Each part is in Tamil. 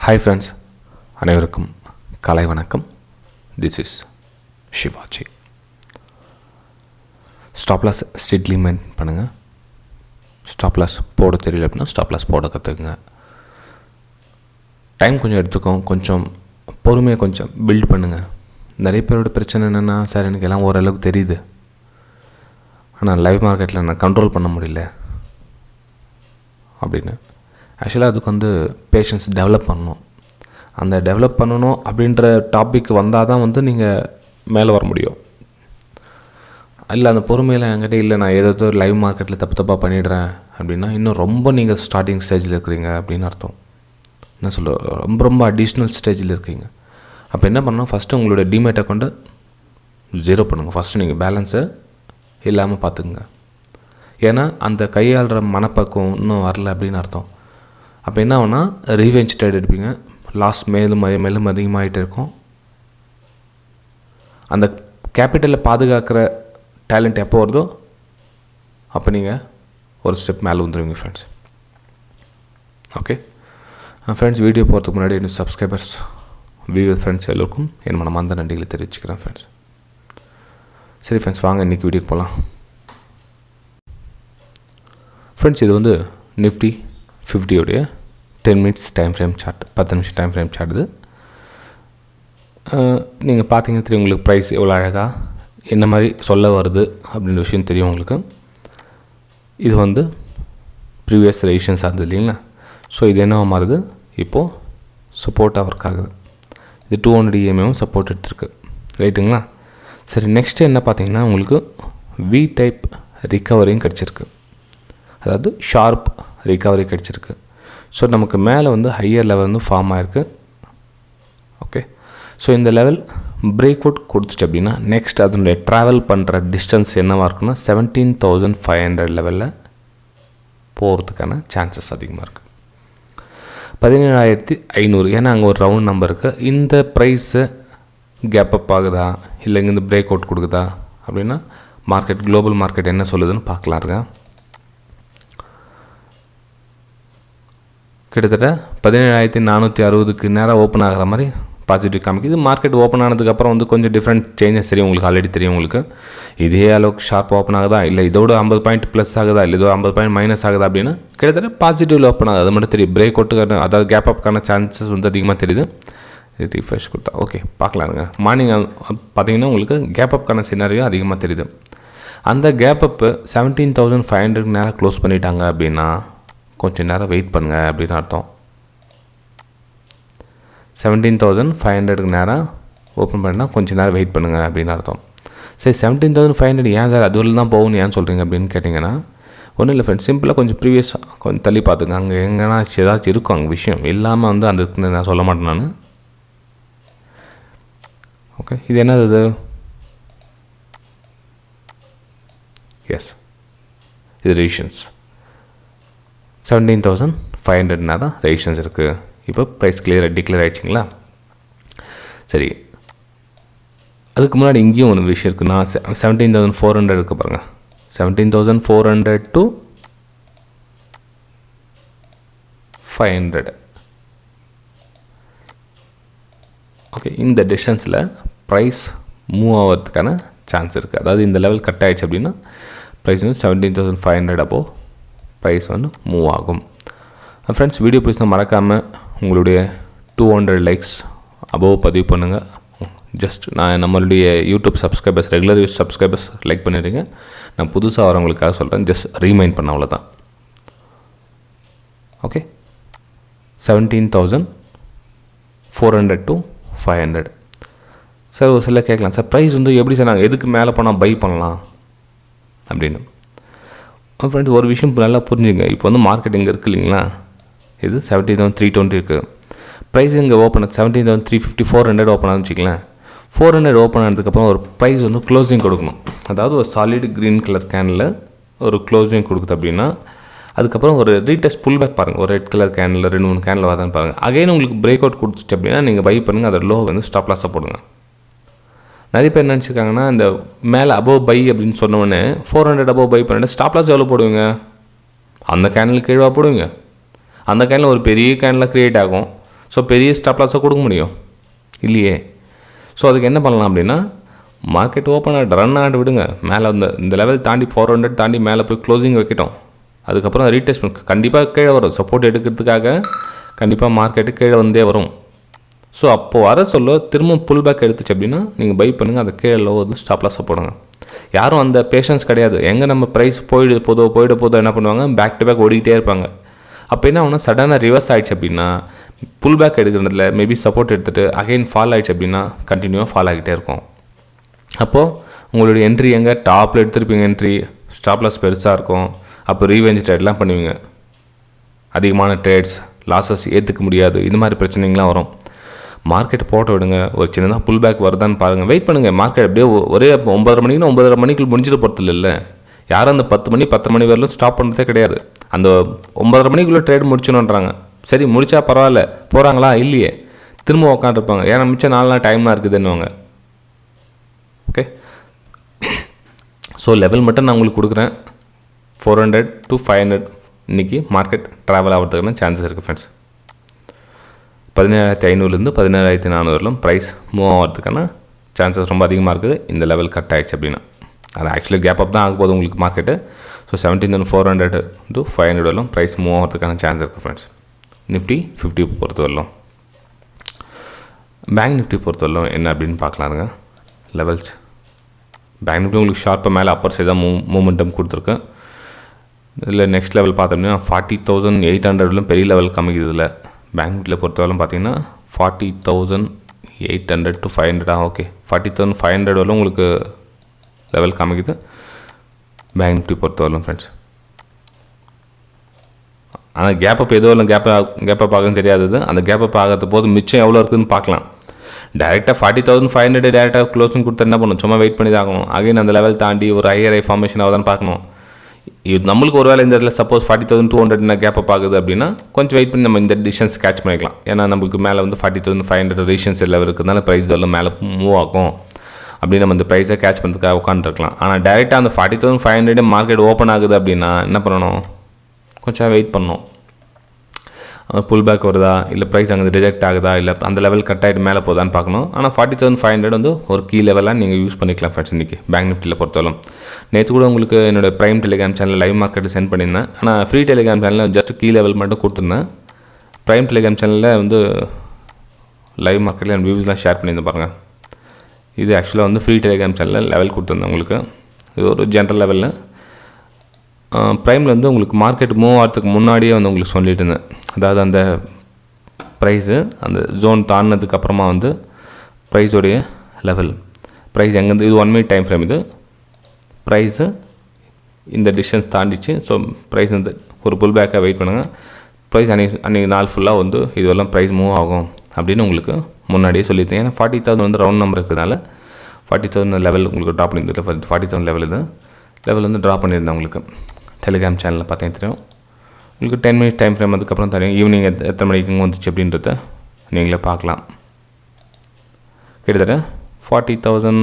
Hi friends, அனைவருக்கும் காலை வணக்கம். This is Shivaji. Stop loss strictly maintain பண்ணுங்கள். ஸ்டாப் லாஸ் போட தெரியல அப்படின்னா ஸ்டாப் லாஸ் போட கற்றுக்குங்க. டைம் கொஞ்சம் எடுத்துக்கும், கொஞ்சம் பொறுமையாக கொஞ்சம் பில்ட் பண்ணுங்கள். நிறைய பேரோட பிரச்சனை என்னென்னா, சார் எனக்கு எல்லாம் ஓரளவுக்கு தெரியுது, ஆனால் லைவ் மார்க்கெட்டில் நான் கண்ட்ரோல் பண்ண முடியல அப்படின்னு. ஆக்சுவலாக அதுக்கு பேஷன்ஸ் டெவலப் பண்ணணும். அந்த டெவலப் பண்ணணும் அப்படின்ற டாபிக் வந்தால் தான் நீங்கள் மேலே வர முடியும். இல்லை அந்த பொறுமையில் என்கிட்ட இல்லை, நான் ஏதோ லைவ் மார்க்கெட்டில் தப்பாக பண்ணிடுறேன் அப்படின்னா இன்னும் ரொம்ப நீங்கள் ஸ்டார்டிங் ஸ்டேஜில் இருக்கிறீங்க அப்படின்னு அர்த்தம். என்ன சொல்ல, ரொம்ப அடிஷ்னல் ஸ்டேஜில் இருக்கீங்க. அப்போ என்ன பண்ணணும், ஃபஸ்ட்டு உங்களுடைய டிமேட் அக்கௌண்ட்டை ஜீரோ பண்ணுங்கள். ஃபஸ்ட்டு நீங்கள் பேலன்ஸை இல்லாமல் பார்த்துக்குங்க. ஏன்னா அந்த கையாளுற மனப்பக்குவம் இன்னும் வரல அப்படின்னு அர்த்தம். அப்போ என்ன ஆகுனா ரீவெஞ்ச் ட்ரேட் எடுப்பீங்க, லாஸ் மேலும் அதிகமாகிட்டே இருக்கும். அந்த கேபிட்டலை பாதுகாக்கிற டேலண்ட் எப்போ வருதோ அப்போ நீங்கள் ஒரு ஸ்டெப் மேலே வந்துடுவீங்க ஃப்ரெண்ட்ஸ். ஓகே ஃப்ரெண்ட்ஸ், வீடியோ போகிறதுக்கு முன்னாடி என்னோட சப்ஸ்கிரைபர்ஸ், வியூவர் ஃப்ரெண்ட்ஸ் எல்லோருக்கும் என் மனமார்ந்த நன்றிகளை தெரிவிச்சுக்கிறேன் ஃப்ரெண்ட்ஸ். சரி ஃப்ரெண்ட்ஸ், வாங்க இன்றைக்கி வீடியோக்கு போகலாம். ஃப்ரெண்ட்ஸ், இது Nifty 50 10 minutes time frame chart, 10 நிமிஷம் டைம் ஃப்ரேம் சார்ட். இது நீங்கள் பார்த்தீங்கன்னா தெரியும் உங்களுக்கு ப்ரைஸ் எவ்வளோ அழகாக என்ன மாதிரி சொல்ல வருது அப்படின்ற விஷயம் தெரியும் உங்களுக்கு. இது ப்ரீவியஸ் ரெசிஸ்டன்ஸ் ஆகுது இல்லைங்களா. ஸோ இது என்னவா மாறுது, இப்போது சப்போர்ட்டாக ஒர்க் ஆகுது. இது 200 EMAவும் சப்போர்ட் எடுத்துருக்கு, ரைட்டுங்களா. சரி, நெக்ஸ்ட்டு என்ன பார்த்தீங்கன்னா உங்களுக்கு வி டைப் ரிகவரியும் கிடச்சிருக்கு, அதாவது ஷார்ப் ரிகவரி கிடச்சிருக்கு. ஸோ நமக்கு மேலே ஹையர் லெவல் ஃபார்ம் ஆகிருக்கு. ஓகே, ஸோ இந்த லெவல் பிரேக் அவுட் கொடுத்துச்சு அப்படின்னா நெக்ஸ்ட் அதனுடைய ட்ராவல் பண்ணுற டிஸ்டன்ஸ் என்னவாக இருக்குன்னா 17,500 லெவலில் போகிறதுக்கான சான்சஸ் அதிகமாக இருக்குது. 17,500, ஏன்னா அங்கே ஒரு ரவுண்ட் நம்பர் இருக்குது. இந்த ப்ரைஸு கேப் அப் ஆகுதா இல்லை இங்கேருந்து பிரேக் அவுட் கொடுக்குதா அப்படின்னா மார்க்கெட், குளோபல் மார்க்கெட் என்ன சொல்லுதுன்னு பார்க்கலாம் இருக்கேன். கிட்டத்தட்ட 17,460க்கு நேராக ஓப்பன் ஆகிற மாதிரி பாசிட்டிவ் காமிக்குது. மார்க்கெட் ஓப்பன் ஆனதுக்கப்புறம் கொஞ்சம் டிஃப்ரெண்ட் சேஞ்சஸ் தெரியும் உங்களுக்கு, ஆல்ரெடி தெரியும் உங்களுக்கு. இதே அளவுக்கு ஷார்ப் ஓப்பன் ஆகுதா இல்லை இதோட 50 பாயிண்ட் ப்ளஸ் ஆகுதா இல்லை இதோ 50 பாயிண்ட் மைனஸ் ஆகுதா அப்படின்னா கிட்டத்தட்ட பாசிட்டிவில் ஓப்பன் ஆகுது, அது மட்டும் தெரியும். பிரேக் அவுட்டுக்கான, அதாவது கேப் அப்க்கான சான்சஸ் அதிகமாக தெரியுது. ரீஃப்ரெஷ் கொடுத்தா ஓகே பார்க்கலாங்க. மார்னிங் பார்த்தீங்கன்னா உங்களுக்கு கேப் அப்க்கான சினாரியோ அதிகமாக தெரியுது. அந்த கேப் அப்பு 17,500க்கு நேரம் க்ளோஸ் பண்ணிட்டாங்க அப்படின்னா கொஞ்சம் நேரம் வெயிட் பண்ணுங்கள் அப்படின்னு அர்த்தம். 17,500க்கு நேரம் ஓப்பன் பண்ணினா கொஞ்சம் நேரம் வெயிட் பண்ணுங்கள் அப்படின்னு அர்த்தம். சரி, 17,500 ஏன் சார் அதுவரை தான் போகணும் ஏன் சொல்கிறீங்க அப்படின்னு கேட்டிங்கன்னா ஒன்றும் இல்லை ஃப்ரெண்ட்ஸ், சிம்பிளாக கொஞ்சம் ப்ரீவியஸ் கொஞ்சம் தள்ளி பார்த்துங்க. அங்கே எங்கன்னா ஏதாச்சும் இருக்கும் அங்கே விஷயம் இல்லாமல் அந்த நான் சொல்ல மாட்டேன் நான். ஓகே, இது என்னது இது? எஸ், இது ரெசிஸ்டன்ஸ் 17,500 நேரம் ரெசிஸ்டன்ஸ் இருக்குது. இப்போ ப்ரைஸ் டிக்ளேர் ஆகிடுச்சிங்களா. சரி, அதுக்கு முன்னாடி இங்கேயும் ஒரு விஷயம் இருக்குன்னா 17,400 இருக்குது பாருங்கள். 17,400 to 500. ஓகே, இந்த டிஸ்டன்ஸில் ப்ரைஸ் மூவ் ஆகிறதுக்கான சான்ஸ் இருக்குது. அதாவது இந்த லெவல் கட் ஆகிடுச்சு அப்படின்னா ப்ரைஸ் 17,500 அப்போது ப்ரைஸ் மூவ் ஆகும். ஃப்ரெண்ட்ஸ், வீடியோ பிடிச்சா மறக்காமல் உங்களுடைய 200 லைக்ஸ் அபோவ் பதிவு பண்ணுங்கள். ஜஸ்ட் நான் நம்மளுடைய YouTube subscribers, regular use subscribers like பண்ணிடுங்க. நான் புதுசாக வரவங்களுக்காக சொல்கிறேன், ஜஸ்ட் ரீமைண்ட் பண்ண அவ்வளோதான். Okay, 17,400 to 500. சார் ஒரு சில கேட்கலாம், சார் ப்ரைஸ் எப்படி சார் நாங்கள் எதுக்கு மேலே போனால் பை பண்ணலாம் அப்படின்னு. ஃப்ரெண்ட்ஸ், ஒரு விஷயம் நல்லா புரிஞ்சுங்க. இப்போ மார்க்கெட் இங்கே இருக்குது இல்லைங்களா, இது 17,320 இருக்குது. ப்ரைஸ் இங்கே ஓப்பன் 17,350, 400 ஓப்பன் ஆகுதுன்னு வச்சுக்கலாம். 400 ஓப்பன் ஆனதுக்கப்புறம் ஒரு ப்ரைஸ் க்ளோசிங் கொடுக்கணும். அதாவது ஒரு சாலிட் க்ரீன் கலர் கேனில் ஒரு க்ளோசிங் கொடுக்குது அப்படின்னா அதுக்கப்புறம் ஒரு ரீடெஸ்ட் புல் பேக் பாருங்கள். ஒரு ரெட் கலர் கேனில் 2-3 கேனில் வரதான்னு பாருங்கள். அகைன் உங்களுக்கு பிரேக் அவுட் கொடுத்துச்சு அப்படின்னா நீங்கள் பை பண்ணுங்கள். அதை லோ ஸ்டாப் லாஸாக போடுங்க. நிறைய பேர் நினச்சிருக்காங்கன்னா இந்த மேலே அபோவ் பை அப்படின்னு சொன்னோடனே 400 அபோவ் பை பண்ணிட்டு ஸ்டாப் லாஸ் எவ்வளோ போடுவீங்க? அந்த கேனில் கீழே போடுவீங்க. அந்த கேனில் ஒரு பெரிய கேனில் க்ரியேட் ஆகும். ஸோ பெரிய ஸ்டாப் லாஸாக கொடுக்க முடியும் இல்லையே. ஸோ அதுக்கு என்ன பண்ணலாம் அப்படின்னா, மார்க்கெட் ஓப்பன் ஆகிட்டு ரன் ஆகிட்டு விடுங்க. மேலே இந்த லெவல் தாண்டி 400 தாண்டி மேலே போய் க்ளோசிங் வைக்கட்டும். அதுக்கப்புறம் ரீடெஸ்ட் கண்டிப்பாக கீழே வரும். சப்போர்ட் எடுக்கிறதுக்காக கண்டிப்பாக மார்க்கெட்டு கீழே வந்தே வரும். ஸோ அப்போது வர சொல்ல திரும்ப புல் பேக் எடுத்துச்சு அப்படின்னா நீங்கள் பை பண்ணுங்கள். அதை கீழே லோ வந்து ஸ்டாப் லாஸை போடுங்க. யாரும் அந்த பேஷன்ஸ் கிடையாது. எங்கே நம்ம ப்ரைஸ் போயிட போதோ என்ன பண்ணுவாங்க, பேக் டு பேக் ஓடிக்கிட்டே இருப்பாங்க. அப்போ என்ன ஆகுனா சடனாக ரிவர்ஸ் ஆகிடுச்சு அப்படின்னா புல் பேக் எடுக்கிறதுல மேபி சப்போர்ட் எடுத்துகிட்டு அகைன் ஃபால் ஆகிடுச்சு அப்படின்னா கண்டினியூவாக ஃபால் ஆகிட்டே இருக்கும். அப்போது உங்களுடைய என்ட்ரி எங்கே டாப்பில் எடுத்துருப்பீங்க, என்ட்ரி ஸ்டாப் லாஸ் பெருசாக இருக்கும். அப்போ ரீவெஞ்ச் ட்ரேட்லாம் பண்ணுவீங்க. அதிகமான ட்ரேட்ஸ் லாஸஸ் ஏற்றுக்க முடியாது. இந்த மாதிரி பிரச்சனைகள்லாம் வரும். மார்க்கெட் போட்ட விடுங்க. ஒரு சின்னதாக புல் பேக் வருதான்னு பாருங்கள். வெயிட் பண்ணுங்கள். மார்க்கெட் அப்படியே ஒரே 9:30 மணிக்குன்னா 9:30 மணிக்குள்ள முடிஞ்சிட போகிறது இல்லை. யாரும் அந்த 10 மணி 10 மணி வரலும் ஸ்டாப் பண்ணுறதே கிடையாது. அந்த 9:30 மணிக்குள்ளே ட்ரேட் முடிச்சணுன்றாங்க. சரி முடிச்சா பரவாயில்ல, போகிறாங்களா இல்லையே, திரும்ப உட்காந்துருப்பாங்க. ஏன்னா மிச்சம் 4 நாள் டைம்லாம் இருக்குதுன்னுவாங்க. ஓகே, ஸோ லெவல் மட்டும் நான் உங்களுக்கு கொடுக்குறேன். 400 to 500 இன்றைக்கி மார்க்கெட் ட்ராவல் ஆகிறதுக்கான சான்சஸ் இருக்குது ஃப்ரெண்ட்ஸ். 17,500 17,400 ப்ரைஸ் மூவ் ஆகிறதுக்கான சான்சஸ் ரொம்ப அதிகமாக இருக்குது. இந்த லெவல் கட் ஆகிடுச்சு அப்படின்னா அது ஆக்சுவலி கேப் அப் தான் ஆக போகுது உங்களுக்கு market. So 17,400 to 500 price move ஆகிறதுக்கான சான்ஸ் இருக்குது ஃப்ரெண்ட்ஸ். நிஃப்டி 50 பொறுத்தவரையிலும், பேங்க் நிஃப்டி பொறுத்தவரையிலும் என்ன அப்படின்னு பார்க்கலாருங்க. லெவல்ஸ் பேங்க் நிஃப்டி உங்களுக்கு ஷார்ப்பாக மேலே அப்பர் சைடு தான் மூமெண்டம் கொடுத்துருக்கு. இதில் நெக்ஸ்ட் லெவல் பார்த்தோம்னா 40,800 பெரிய லெவல் காமிக்குது. இதில் பேங்க் நிஃப்டியில் பொறுத்தவரைக்கும் பார்த்தீங்கன்னா 40,800 to 500. ஓகே, 40,500 உங்களுக்கு லெவல் காமிக்குது பேங்க் நிஃப்டி பொறுத்தவரைக்கும் ஃப்ரெண்ட்ஸ். ஆனால் கேப் அப் எதுவும் இல்லை, கேப் அப் ஆகுன்னு தெரியாதது. அந்த கேப் அப் ஆகிறது போது மிச்சம் எவ்வளோ இருக்குதுன்னு பார்க்கலாம். டேரெக்டாக 40,500 டேரெக்டாக க்ளோசிங் கொடுத்தா என்ன பண்ணணும், சும்மா வெயிட் பண்ணி தான் ஆகணும். அகைன் அந்த லெவல் தாண்டி ஒரு ஹையர் ஃபார்மேஷன் ஆகுதான்னு பார்க்கணும். இது நம்மளுக்கு ஒரு வேளை இந்த இடத்துல சப்போஸ் 40,200 கேப் அப் ஆகுது அப்படின்னா கொஞ்சம் வெயிட் பண்ணி நம்ம இந்த டிஸ்டன்ஸ் கேட்ச் பண்ணிக்கலாம். ஏன்னா நம்மளுக்கு மேலே வந்து 40,500 ரீசன்ஸ் லெவல் இருக்கிறதுனால ப்ரைஸ் எல்லாம் மேலே மூவ் ஆகும் அப்படின்னு நம்ம இந்த ப்ரைஸை கேட்ச் பண்ணுறதுக்காக உட்காந்துருக்கலாம். ஆனால் டேரெக்டாக அந்த 40,500 மார்க்கெட் ஓப்பன் ஆகுது அப்படின்னா என்ன பண்ணணும், கொஞ்சம் வெயிட் பண்ணணும். புல் பேக் வருதா, இல்லை ப்ரைஸ் அங்கே ரிஜெக்ட் ஆகுதா, இல்லை அந்த லெவல் கட் ஆகிட்டு மேலே போதான்னு பார்க்கணும். ஆனால் 40,500 வந்து ஒரு கீ லெவலாக நீங்கள் யூஸ் பண்ணிக்கலாம் ஃப்ரெண்ட்ஸ். இன்றைக்கி பேங்க் நிஃப்டியில் பொறுத்தவரைக்கும் நேற்று கூட உங்களுக்கு என்னோடய ப்ரைம் டெலிகிராம் சேனல் லைவ் மார்க்கெட்டில் சென்ட் பண்ணியிருந்தேன். ஆனால் ஃப்ரீ டெலிகிராம் சேனலில் ஜஸ்ட் கீ லெவல் மட்டும் கொடுத்துருந்தேன். ப்ரைம் டெலிகிராம் சேனலில் வந்து லைவ் மார்க்கெட்டில் என் வியூஸ்லாம் ஷேர் பண்ணியிருந்தேன் பாருங்கள். இது ஆக்சுவலாக வந்து ஃப்ரீ டெலிகிராம் சேனலில் லெவல் கொடுத்துருந்தேன் உங்களுக்கு. இது ஒரு ஜென்ரல் லெவலில். ப்ரைமில் வந்து உங்களுக்கு மார்க்கெட் மூவ் ஆகிறதுக்கு முன்னாடியே வந்து உங்களுக்கு சொல்லிட்டு இருந்தேன். அதாவது அந்த ப்ரைஸு அந்த ஜோன் தாண்டினதுக்கு அப்புறமா வந்து ப்ரைஸோடைய லெவல், ப்ரைஸ் எங்கேருந்து, இது 1 மினிட் டைம் ஃப்ரேம். இது ப்ரைஸு இந்த டிஸ்டன்ஸ் தாண்டிச்சு. ஸோ ப்ரைஸ் வந்து ஒரு புல் பேக்காக வெயிட் பண்ணுங்கள். ப்ரைஸ் அன்றைக்கி நாள் ஃபுல்லாக வந்து இதுவெல்லாம் ப்ரைஸ் மூவ் ஆகும் அப்படின்னு உங்களுக்கு முன்னாடியே சொல்லியிருந்தேன். ஏன்னா 40,000 வந்து ரவுண்ட் நம்பர் இருக்கிறதுனால 40,000 லெவல் உங்களுக்கு ட்ராப் பண்ணியிருந்தது. 40,000 லெவல் இது லெவல் வந்து ட்ராப் பண்ணியிருந்தேன் உங்களுக்கு டெலிகிராம் சேனலில் பார்த்தீங்கன்னா தெரியும். உங்களுக்கு 10 மினிட்ஸ் டைம் ஃப்ரேம் அதுக்கப்புறம் தெரியும் ஈவினிங் எத்தனை மணிக்கு வந்துச்சு அப்படின்றத நீங்களே பார்க்கலாம். கிட்டத்தட்ட 40,000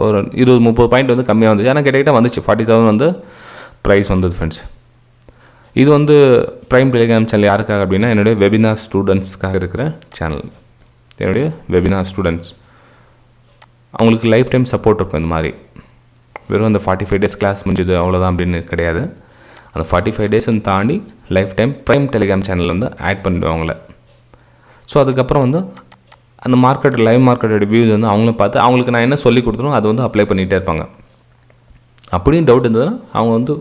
ஒரு 20-30 பாயிண்ட் வந்து கம்மியாக வந்துச்சு. ஆனால் கிட்டத்தட்ட வந்துச்சு 40,000 வந்து ப்ரைஸ் வந்தது ஃப்ரெண்ட்ஸ். இது வந்து ப்ரைம் டெலிகிராம் சேனல் யாருக்காக அப்படின்னா என்னுடைய வெபினார் ஸ்டூடெண்ட்ஸ்க்காக இருக்கிற சேனல். என்னுடைய வெபினார் ஸ்டூடெண்ட்ஸ் அவங்களுக்கு லைஃப் டைம் சப்போர்ட் இருக்கும். இந்த மாதிரி வெறும் அந்த 45 டேஸ் கிளாஸ் முடிஞ்சது அவ்வளோதான் அப்படின்னு கிடையாது. அந்த 45 டேஸுன்னு தாண்டி லைஃப் டைம் ப்ரைம் டெலிகிராம் சேனலில் வந்து ஆட் பண்ணிவிடுவோம் அவங்கள. ஸோ அதுக்கப்புறம் வந்து அந்த மார்க்கெட் லைவ் மார்க்கெட்டோட வியூஸ் வந்து அவங்களும் பார்த்து அவங்களுக்கு நான் என்ன சொல்லி கொடுத்தனோ அதை வந்து அப்ளை பண்ணிகிட்டே இருப்பாங்க. அப்படியும் டவுட் இருந்ததுன்னா அவங்க வந்து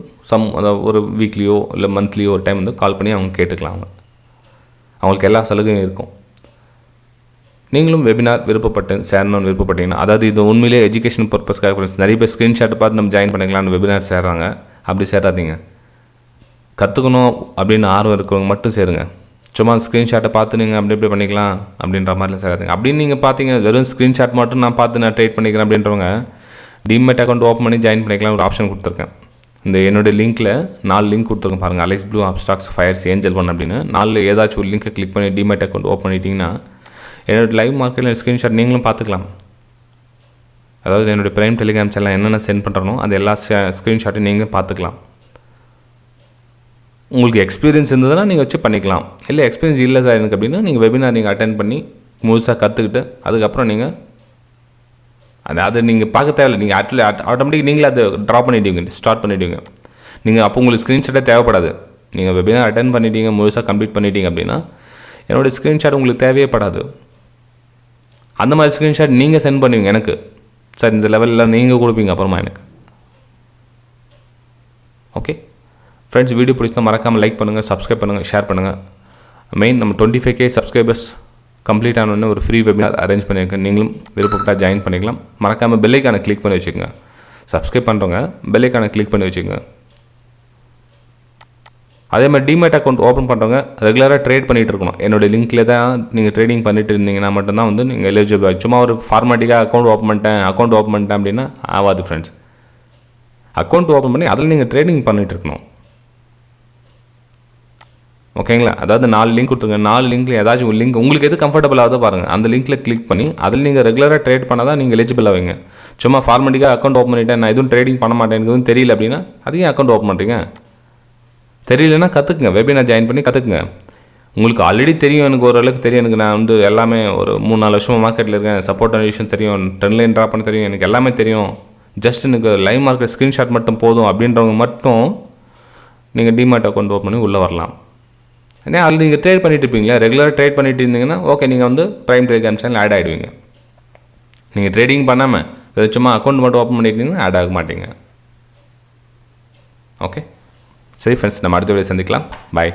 அதாவது ஒரு வீக்லியோ இல்லை மந்த்லியோ ஒரு டைம் வந்து கால் பண்ணி அவங்க கேட்டுக்கலாம். அவங்களுக்கு எல்லா சலுகையும் இருக்கும். நீங்களும் வெபினார் சேரணும்னு விருப்பப்பட்டீங்கன்னா, அதாவது இது உண்மையிலேயே எஜுகேஷன் பர்பஸ்க்காக நிறைய பேர் ஸ்க்ரீன்ஷாட் பார்த்து நம்ம ஜாயின் பண்ணிக்கலாம்னு வெபினார் சேர்றாங்க. அப்படி சேராதீங்க. கற்றுக்கணும் அப்படின்னு ஆர்வம் இருக்கிறவங்க மட்டும் சேருங்க. சும்மா ஸ்க்ரீன்ஷாட்டை பார்த்து நீங்கள் அப்படி பண்ணிக்கலாம் அப்படின்ற மாதிரிலாம் சேராதீங்க. அப்படின்னு நீங்கள் பார்த்தீங்க வெறும் ஸ்க்ரீன்ஷாட் மட்டும் நான் பார்த்து நான் ட்ரேட் பண்ணிக்கிறேன் அப்படின்றவங்க டிமெட் அக்கௌண்ட் ஓப்பன் பண்ணி ஜாயின் பண்ணிக்கலாம் ஒரு ஆப்ஷன் கொடுத்துருக்கேன். இந்த என்னுடைய லிங்க்கில் 4 லிங்க் கொடுத்துருக்கேன் பாருங்கள். Alice Blue, Upstox, Fyers, Angel 1 அப்படின்னு 4 ஏதாச்சும் ஒரு லிங்க்கை கிளிக் பண்ணி டிமெட் அக்கௌண்ட் ஓப்பன் பண்ணிட்டீங்கன்னா என்னோடய லைவ் மார்க்கெட்டில் ஸ்க்ரீன்ஷாட் நீங்களும் பார்த்துக்கலாம். அதாவது என்னுடைய ப்ரைம் டெலிகிராம் சேனல் என்னென்ன சென்ட் பண்ணுறனோ அது எல்லா ஸ்க்ரீன்ஷாட்டையும் நீங்கள் பார்த்துக்கலாம். உங்களுக்கு எக்ஸ்பீரியன்ஸ் இருந்ததுன்னா நீங்கள் வச்சு பண்ணிக்கலாம். இல்லை எக்ஸ்பீரியன்ஸ் இல்லை சார் எனக்கு அப்படின்னா நீங்கள் வெபினார் நீங்கள் அட்டென்ட் பண்ணி முழுசாக கற்றுக்கிட்டு அதுக்கப்புறம் நீங்கள் அது நீங்கள் பார்க்க தேவையில்லை. நீங்கள் ஆட்டோமேட்டிக் நீங்களே அதை ட்ரா பண்ணிவிடுவீங்க, ஸ்டார்ட் பண்ணிவிடுவீங்க. நீங்கள் அப்போ உங்களுக்கு ஸ்க்ரீன்ஷாட்டே தேவைப்படாது. நீங்கள் வெபினார் அட்டென்ட் பண்ணிட்டீங்க, முழுசாக கம்ப்ளீட் பண்ணிட்டீங்க அப்படின்னா என்னோடய ஸ்க்ரீன்ஷாட் உங்களுக்கு தேவையே படாது. அந்த மாதிரி ஸ்க்ரீன்ஷாட் நீங்கள் சென்ட் பண்ணுவீங்க எனக்கு, சார் இந்த லெவலில் நீங்கள் கொடுப்பீங்க அப்புறமா எனக்கு. ஓகே ஃப்ரெண்ட்ஸ், வீடியோ பிடிச்சா மறக்காமல் லைக் பண்ணுங்கள், சப்ஸ்கிரைப் பண்ணுங்கள், ஷேர் பண்ணுங்கள். மெயின் நம்ம 25K சப்ஸ்கிரைபர்ஸ் கம்ப்ளீட் ஆனோடனே ஒரு ஃப்ரீ வெபினார் அரேஞ்ச் பண்ணியிருக்கேன். நீங்களும் விருப்பப்பட்டால் ஜாயின் பண்ணிக்கலாம். மறக்காமல் பெல் ஐக்கானை கிளிக் பண்ணி வச்சுக்கோங்க. சப்ஸ்கிரைப் பண்ணுறவங்க பெல் ஐக்கானை கிளிக் பண்ணி வச்சுக்கோங்க. அதே மாதிரி டிமேட் அக்கௌண்ட் ஓப்பன் பண்ணுறவங்க ரெகுலராக ட்ரேட் பண்ணிகிட்டு இருக்கணும். என்னோடய லிங்க்கில் தான் நீங்கள் ட்ரேடிங் பண்ணிட்டு இருந்தீங்கன்னா மட்டும்தான் வந்து நீங்கள் எலிஜிபிள். சும்மா ஒரு ஃபார்மாட்டிக்காக அக்கௌண்ட் ஓப்பன் பண்ணிட்டேன் அப்படின்னா ஆகாது ஃப்ரெண்ட்ஸ். அக்கௌண்ட் ஓப்பன் பண்ணி அதில் நீங்கள் ட்ரேடிங் பண்ணிகிட்டு இருக்கணும். ஓகேங்களா? அதாவது 4 லிங்க் கொடுத்துருங்க. 4 லிங்க்கில் ஏதாச்சும் ஒரு லிங்க் உங்களுக்கு எது கம்ஃபர்டபுள் ஆகுதோ பாருங்கள், அந்த லிங்க்கில் கிளிக் பண்ணி அதில் நீங்கள் ரெகுலராக ட்ரேட் பண்ணால் தான் நீங்கள் எலிஜிபிள் ஆவீங்க. சும்மா ஃபார்மாட்டிக்காக அக்கௌண்ட் ஓப்பன் பண்ணிவிட்டேன், நான் எதுவும் ட்ரேடிங் பண்ண மாட்டேன், எனக்கு எதுவும் தெரியல அப்படின்னா அதையும் அக்கௌண்ட் ஓப்பன் பண்ணுறீங்க. தெரியலன்னா கற்றுக்குங்க, வெபினார் ஜாயின் பண்ணி கற்றுக்குங்க. உங்களுக்கு ஆல்ரெடி தெரியும், எனக்கு ஓரளவுக்கு தெரியும், எனக்கு நான் வந்து எல்லாமே ஒரு 3-4 வருஷமாக மார்க்கெட்டில் இருக்கேன், சப்போர்ட் விஷயம் தெரியும், ட்ரெண்ட் லைன் ட்ரா பண்ண தெரியும், எனக்கு எல்லாமே தெரியும், ஜஸ்ட் எனக்கு லைவ் மார்க்கெட் ஸ்க்ரீன்ஷாட் மட்டும் போதும் அப்படின்றவங்க மட்டும் நீங்கள் டிமேட் அக்கௌண்ட் ஓப்பன் பண்ணி உள்ளே வரலாம். ஏன்னா அதில் நீங்கள் ட்ரேட் பண்ணிட்டு இருப்பீங்களா, ரெகுலராக ட்ரேட் பண்ணிட்டு இருந்தீங்கன்னா ஓகே, நீங்கள் வந்து ப்ரைம் டெலிகிராம் சேனல் ஆட் ஆகிடுவீங்க. நீங்கள் ட்ரேடிங் பண்ணாமல் சும்மா அக்கௌண்ட் மட்டும் ஓப்பன் பண்ணிட்டீங்கன்னா ஆட் ஆக மாட்டீங்க. ஓகே சரி ஃப்ரெண்ட்ஸ், நம்ம அடுத்த வீடியோ சந்திக்கலாம். பாய்.